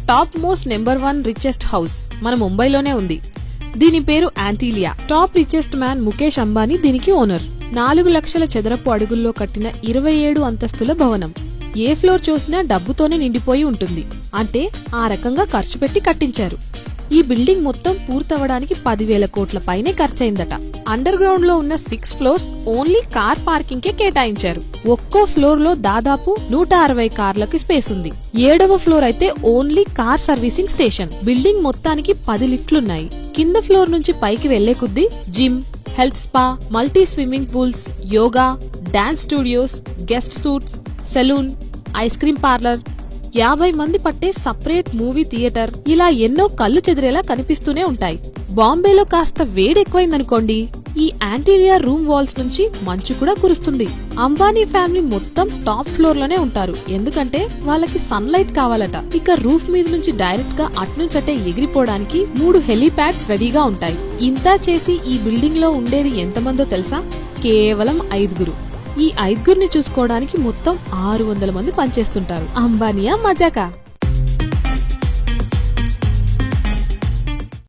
Top most number 1 richest house మన ముంబైలోనే ఉంది. దీని పేరు యాంటీలియా. Top richest man Mukesh Ambani దీనికి ఓనర్. 4 లక్షల చదరపు అడుగుల్లో కట్టిన 27 అంతస్తుల భవనం. ఏ ఫ్లోర్ చూసినా డబ్బుతోనే నిండిపోయి ఉంటుంది. అంటే ఆ రకంగా ఖర్చు పెట్టి కట్టించారు. ఈ బిల్డింగ్ మొత్తం పూర్తవడానికి 10,000 కోట్ల పైనే ఖర్చయిందట. అండర్ గ్రౌండ్ లో ఉన్న 6 ఫ్లోర్స్ ఓన్లీ కార్ పార్కింగ్ కే కేటాయించారు. ఒక్కో ఫ్లోర్ లో దాదాపు 160 కార్లకి స్పేస్ ఉంది. 7వ ఫ్లోర్ అయితే only car servicing station. Building మొత్తానికి 10 లిఫ్ట్లున్నాయి. కింద ఫ్లోర్ నుంచి పైకి వెళ్లే కొద్దీ gym, health spa, multi swimming pools, yoga, dance studios, guest suites, salon, ice cream parlour, 50 మంది పట్టే సపరేట్ మూవీ థియేటర్, ఇలా ఎన్నో కళ్ళు చెదిరేలా కనిపిస్తూనే ఉంటాయి. బాంబేలో కాస్త వేడెక్కువైందనుకోండి, ఈ యాంటీలియా రూమ్ వాల్స్ నుంచి మంచు కూడా కురుస్తుంది. అంబానీ ఫ్యామిలీ మొత్తం టాప్ ఫ్లోర్ లోనే ఉంటారు. ఎందుకంటే వాళ్ళకి సన్లైట్ కావాలట. ఇక రూఫ్ మీద నుంచి డైరెక్ట్ గా అట్నుంచటే ఎగిరిపోవడానికి 3 హెలీప్యాడ్స్ రెడీగా ఉంటాయి. ఇంతా చేసి ఈ బిల్డింగ్ లో ఉండేది ఎంతమందో తెలుసా? కేవలం 5. ఈ 5 చూసుకోవడానికి మొత్తం 600 మంది పనిచేస్తుంటారు. అంబానీయా మజాకా?